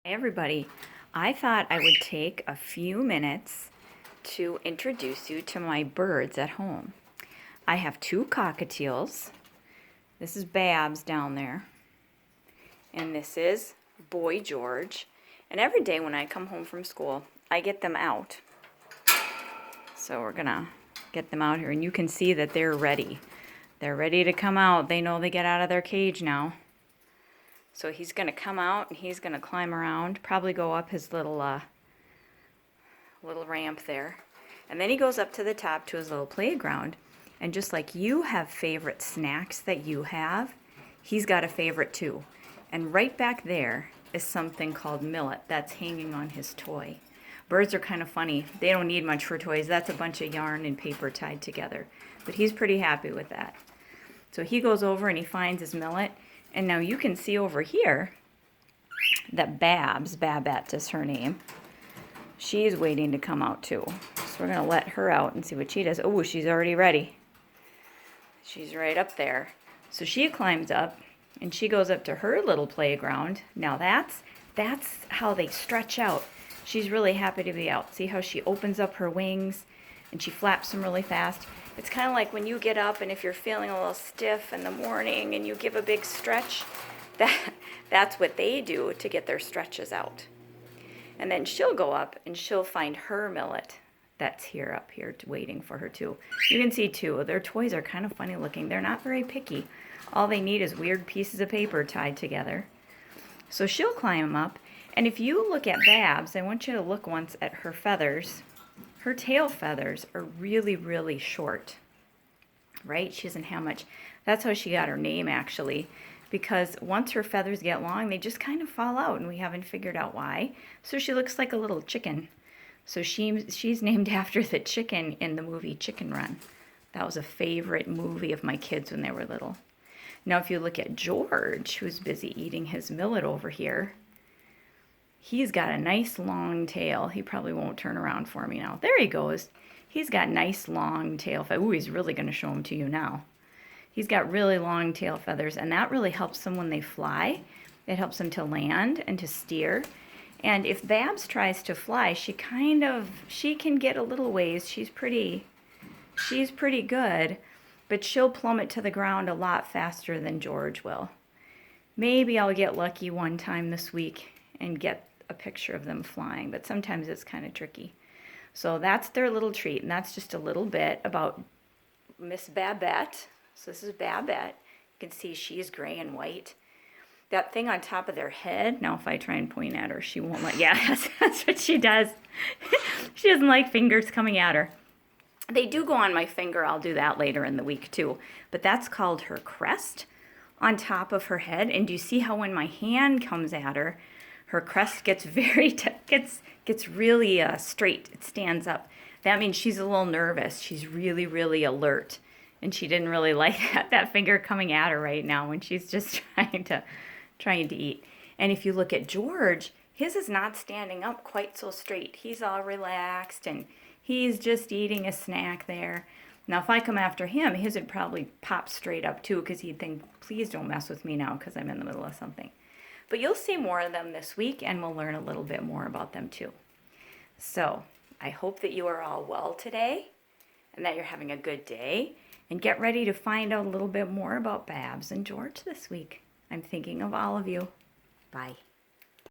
Hey everybody, I thought I would take a few minutes to introduce you to my birds at home. I have two cockatiels. This is Babs down there, and this is Boy George. And every day when I come home from school, I get them out. So we're gonna get them out here, and you can see that they're ready. They're ready to come out. They know they get out of their cage now. So he's going to come out and he's going to climb around, probably go up his little ramp there. And then he goes up to the top to his little playground. And just like you have favorite snacks that you have, he's got a favorite too. And right back there is something called millet that's hanging on his toy. Birds are kind of funny. They don't need much for toys. That's a bunch of yarn and paper tied together. But he's pretty happy with that. So he goes over and he finds his millet. And now you can see over here that Babette is her name, she's waiting to come out too. So we're going to let her out and see what she does. Oh, she's already ready. She's right up there. So she climbs up and she goes up to her little playground. Now that's how they stretch out. She's really happy to be out. See how she opens up her wings and she flaps them really fast. It's kind of like when you get up and if you're feeling a little stiff in the morning and you give a big stretch, that's what they do to get their stretches out. And then she'll go up and she'll find her millet that's up here waiting for her too. You can see too, their toys are kind of funny looking. They're not very picky. All they need is weird pieces of paper tied together. So she'll climb them up. And if you look at Babs, I want you to look once at her feathers. Her tail feathers are really, really short, right? She doesn't have much. That's how she got her name, actually, because once her feathers get long, they just kind of fall out, and we haven't figured out why. So she looks like a little chicken. So she's named after the chicken in the movie Chicken Run. That was a favorite movie of my kids when they were little. Now, if you look at George, who's busy eating his millet over here, he's got a nice long tail. He probably won't turn around for me now. There he goes. He's got nice long tail feathers. Ooh, he's really going to show them to you now. He's got really long tail feathers, and that really helps them when they fly. It helps them to land and to steer. And if Babs tries to fly, she can get a little ways. She's pretty good, but she'll plummet to the ground a lot faster than George will. Maybe I'll get lucky one time this week and get a picture of them flying, but sometimes it's kind of tricky. So that's their little treat, and that's just a little bit about Miss Babette. So this is Babette. You can see she's gray and white. That thing on top of their head, now if I try and point at her, she won't let, yeah, that's what she does. She doesn't like fingers coming at her. They do go on my finger. I'll do that later in the week too. But that's called her crest on top of her head. And do you see how when my hand comes at her, her crest gets gets really straight. It stands up. That means she's a little nervous. She's really, really alert. And she didn't really like that finger coming at her right now when she's just trying to eat. And if you look at George, his is not standing up quite so straight. He's all relaxed and he's just eating a snack there. Now, if I come after him, his would probably pop straight up too because he'd think, please don't mess with me now because I'm in the middle of something. But you'll see more of them this week, and we'll learn a little bit more about them too. So I hope that you are all well today and that you're having a good day. And get ready to find out a little bit more about Babs and George this week. I'm thinking of all of you. Bye.